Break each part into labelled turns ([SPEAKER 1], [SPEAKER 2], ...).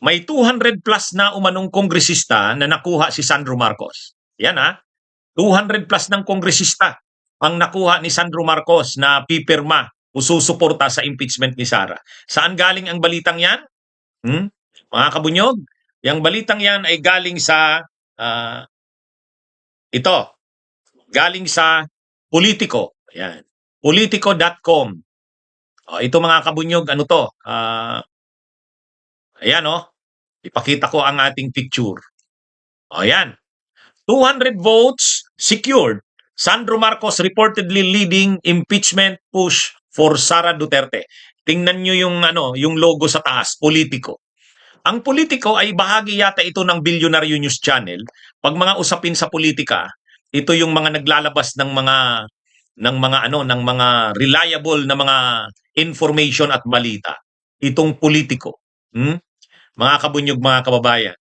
[SPEAKER 1] may 200 plus na umanong kongresista na nakuha si Sandro Marcos. Yan 200 plus ng kongresista ang nakuha ni Sandro Marcos na pipirma o susuporta sa impeachment ni Sara. Saan galing ang balitang yan? Mga kabunyog, yung balitang yan ay galing sa ito. Galing sa Politico. Yan. Politico.com. Ito mga kabunyog, ano to? Ayan ipakita ko ang ating picture. Ayan. 200 votes secured. Sandro Marcos reportedly leading impeachment push for Sara Duterte. Tingnan nyo yung logo sa taas, Politico. Ang Politico ay bahagi yata ito ng Bilyonaryo News Channel. Pag mga usapin sa politika, ito yung mga naglalabas ng mga reliable na mga information at balita. Itong Politico. Mga kabunyog, mga kababayan.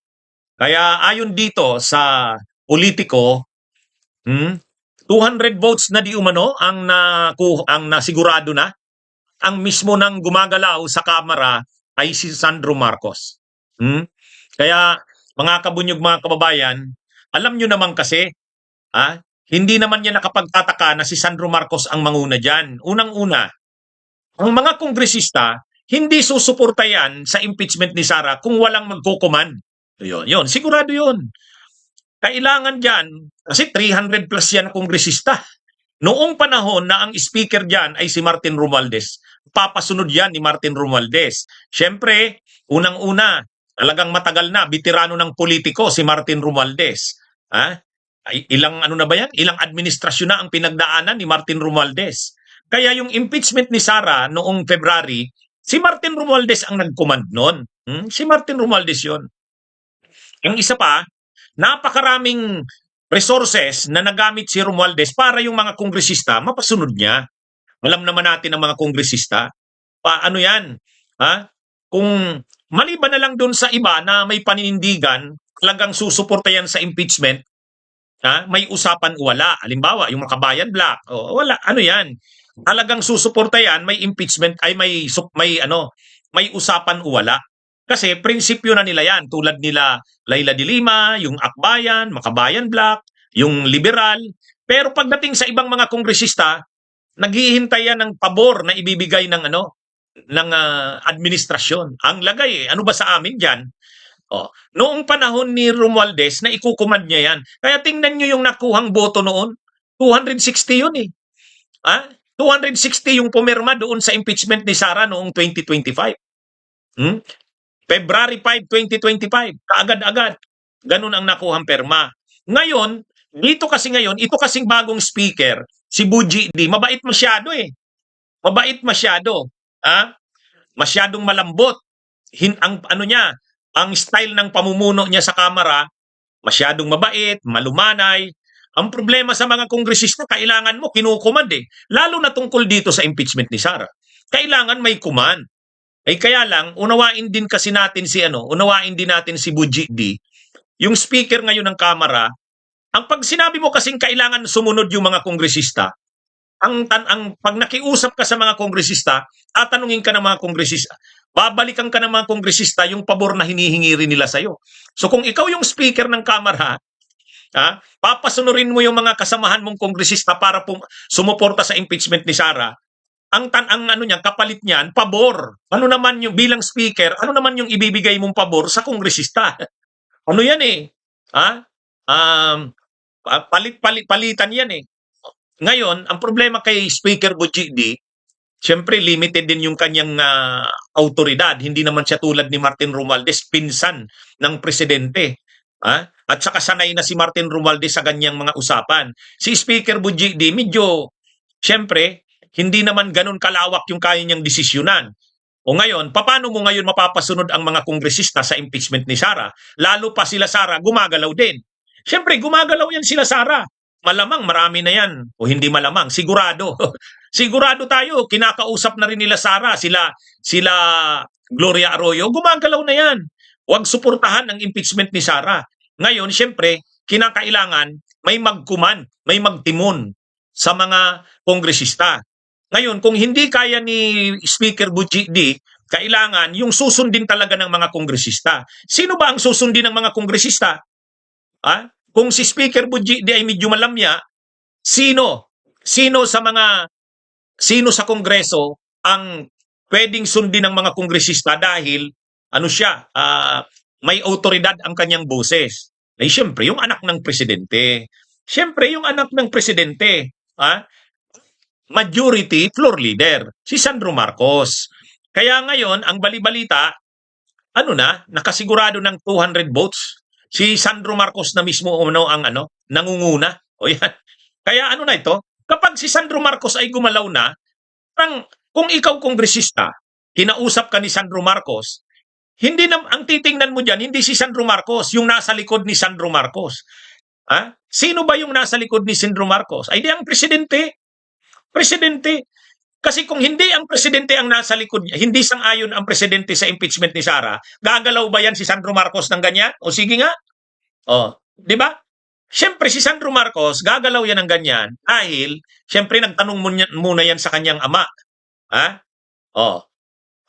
[SPEAKER 1] Kaya ayon dito sa Politico, 200 votes na di umano ang nasigurado na. Ang mismo nang gumagalaw sa Kamara ay si Sandro Marcos. Kaya mga kabunyog, mga kababayan, alam nyo naman kasi, hindi naman niya nakapagtataka na si Sandro Marcos ang manguna dyan. Unang-una, ang mga kongresista, hindi susuporta yan sa impeachment ni Sara kung walang magkukuman. Yun, sigurado yun. Kailangan dyan, kasi 300 plus yan kongresista. Noong panahon na ang speaker dyan ay si Martin Romualdez, papasunod yan ni Martin Romualdez. Siyempre, unang-una, talagang matagal na, veterano ng politiko si Martin Romualdez. Ilang na ba yan? Ilang administrasyon na ang pinagdaanan ni Martin Romualdez. Kaya yung impeachment ni Sara noong February, si Martin Romualdez ang nag-command noon. Si Martin Romualdez yun. Yung isa pa, napakaraming resources na nagamit si Romualdez para yung mga kongresista mapasunod niya. Alam naman natin ang mga kongresista. Paano yan? Kung maliban na lang doon sa iba na may paninindigan, talagang susuporta yan sa impeachment, may usapan wala. Halimbawa, yung Makabayan Black, wala. Ano yan? Talagang susuporta yan, may impeachment, ay may usapan wala. Kasi prinsipyo na nila yan, tulad nila Laila de Lima, yung Akbayan, Makabayan Black, yung liberal. Pero pagdating sa ibang mga kongresista, naghihintay yan ng pabor na ibibigay ng administrasyon. Ang lagay ano ba sa amin diyan? Noong panahon ni Romualdez na ikukumand niya yan. Kaya tingnan niyo yung nakuhang boto noon. 260 yun 260 yung pumirma doon sa impeachment ni Sara noong 2025. February 5, 2025. Kaagad-agad. Ganun ang nakuhang perma. Ngayon, ito kasing bagong speaker, si Buji D, mabait masyado Mabait masyado. Masyadong malambot. Ang style ng pamumuno niya sa Kamara, masyadong mabait, malumanay. Ang problema sa mga kongresista, kailangan mo kinukumand Lalo na tungkol dito sa impeachment ni Sara. Kailangan may command. Kaya lang, unawain din natin si Buji D. Yung speaker ngayon ng Kamara, ang pag sinabi mo kasing kailangan sumunod yung mga kongresista, pag nakiusap ka sa mga kongresista, tatanungin ka ng mga kongresista, babalikan ka ng mga kongresista yung pabor na hinihingi rin nila sa'yo. So kung ikaw yung speaker ng Kamara, papasunurin mo yung mga kasamahan mong kongresista para sumuporta sa impeachment ni Sara, ang kapalit niyan, pabor. Ano naman yung bilang speaker, ano naman yung ibibigay mong pabor sa kongresista? Ano yan palitan yan Ngayon, ang problema kay Speaker Buji D, siyempre limited din yung kanyang autoridad. Hindi naman siya tulad ni Martin Romualdez, pinsan ng presidente. At saka sanay na si Martin Romualdez sa ganyang mga usapan. Si Speaker Buji D, medyo, siyempre, hindi naman ganun kalawak yung kaya niyang desisyonan. O ngayon, paano mo ngayon mapapasunod ang mga kongresista sa impeachment ni Sara? Lalo pa sila Sara, gumagalaw din. Siyempre, gumagalaw yan sila Sara. Malamang marami na yan. O hindi malamang, sigurado. Sigurado tayo, kinakausap na rin nila Sara, sila Gloria Arroyo, gumagalaw na yan. Huwag suportahan ang impeachment ni Sara. Ngayon, siyempre, kinakailangan may magkuman, may magtimon sa mga kongresista. Ngayon, kung hindi kaya ni Speaker Buji D kailangan yung susundin talaga ng mga kongresista. Sino ba ang susundin ng mga kongresista? Kung si Speaker Budji di ay medyo malamya, sino? Sino sa Kongreso ang pwedeng sundin ng mga kongresista dahil ano siya, may autoridad ang kanyang boses. Ay siyempre, yung anak ng presidente. Siyempre, yung anak ng presidente, majority floor leader, si Sandro Marcos. Kaya ngayon, ang balibalita, nakasigurado ng 200 votes. Si Sandro Marcos na mismo ang nangunguna. O yan. Kaya ito, kapag si Sandro Marcos ay gumalaw na, kung ikaw kongresista, kinausap ka ni Sandro Marcos, hindi na, ang titingnan mo diyan, hindi si Sandro Marcos, yung nasa likod ni Sandro Marcos. Sino ba yung nasa likod ni Sandro Marcos? Ay di ang presidente. Presidente. Kasi kung hindi ang presidente ang nasa likod niya, hindi sang-ayon ang presidente sa impeachment ni Sara, gagalaw ba yan si Sandro Marcos ng ganyan? O sige nga. Di ba? Siyempre si Sandro Marcos, gagalaw yan ng ganyan dahil siyempre nagtanong muna yan sa kanyang ama.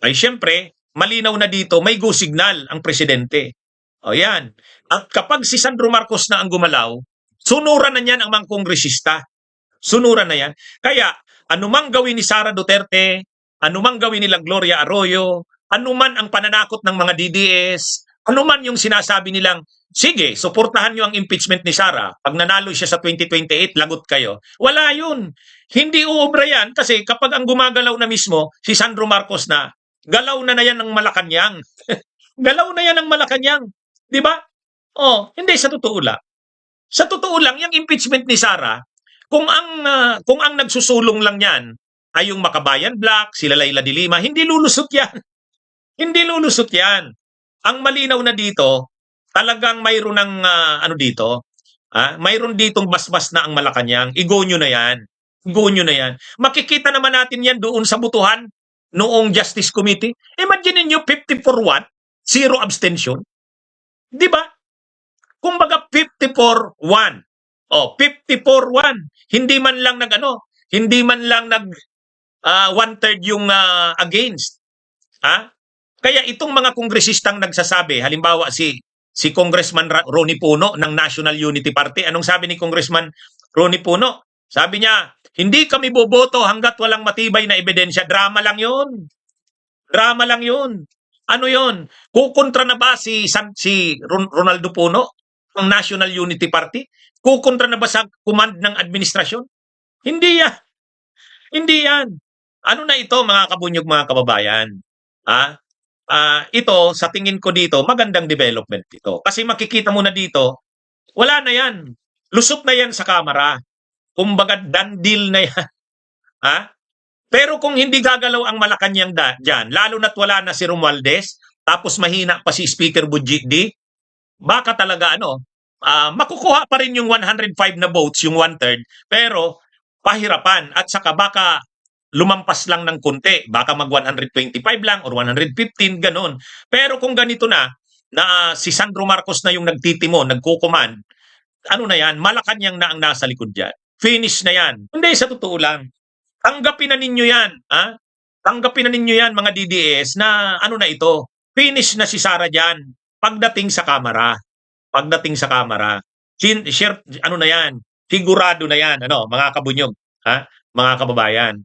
[SPEAKER 1] Ay siyempre, malinaw na dito, may go signal ang presidente. Yan. At kapag si Sandro Marcos na ang gumalaw, sunuran na niyan ang mga kongresista. Sunuran na yan. Kaya, anumang gawin ni Sara Duterte, anumang gawin nila Gloria Arroyo, anuman ang pananakot ng mga DDS, anuman yung sinasabi nilang, sige, suportahan nyo ang impeachment ni Sara. Pag nanalo siya sa 2028, lagot kayo. Wala yun. Hindi uobra yan kasi kapag ang gumagalaw na mismo, si Sandro Marcos na, galaw na yan ng Malacanang. Galaw na yan ng Malacanang. Di ba? Hindi sa totoo lang. Sa totoo lang, yung impeachment ni Sara, kung ang nagsusulong lang yan ay yung Makabayan Black, sila Laila de Lima, hindi lulusot yan. Hindi lulusot yan. Ang malinaw na dito, talagang mayroon ng mayroon ditong basbas na ang Malacanang. Igo nyo na yan. Igo nyo na yan. Makikita naman natin yan doon sa butuhan noong Justice Committee. Imagine niyo 54-1, 0 abstention. Di ba? Kumbaga 54-1. 54-1. Hindi man lang hindi man lang one-third yung against. Kaya itong mga kongresistang nagsasabi, halimbawa si Congressman Ronnie Puno ng National Unity Party. Anong sabi ni Congressman Ronnie Puno? Sabi niya, hindi kami boboto hanggat walang matibay na ebidensya. Drama lang yun. Drama lang yun. Ano yun? Kukontra na ba si Ronaldo Puno ng National Unity Party? Kukontra na ba sa command ng administrasyon? Hindi yan. Hindi yan. Ano na ito mga kabunyog, mga kababayan? Ito, sa tingin ko dito, magandang development ito. Kasi makikita mo na dito, wala na yan. Lusot na yan sa Kamara. Kumbaga, done deal na yan. Pero kung hindi gagalaw ang Malacanang dyan, lalo na't wala na si Romualdez, tapos mahina pa si Speaker Budjigdi, baka talaga makukuha pa rin yung 105 na votes, yung 1/3, pero pahirapan at saka baka lumampas lang ng konti, baka mag 125 lang or 115, ganun. Pero kung ganito na si Sandro Marcos na yung nagtitimo, nagkukuman, na yan, Malacanang na ang nasa likod dyan. Finish na yan. Hindi, sa totoo lang. Tanggapin na ninyo yan. Tanggapin na ninyo yan, mga DDS, na na ito. Finish na si Sara dyan. Pagdating sa Kamara. Pagdating sa Kamara. Na yan. Sigurado na yan, mga kabunyog. Mga kababayan.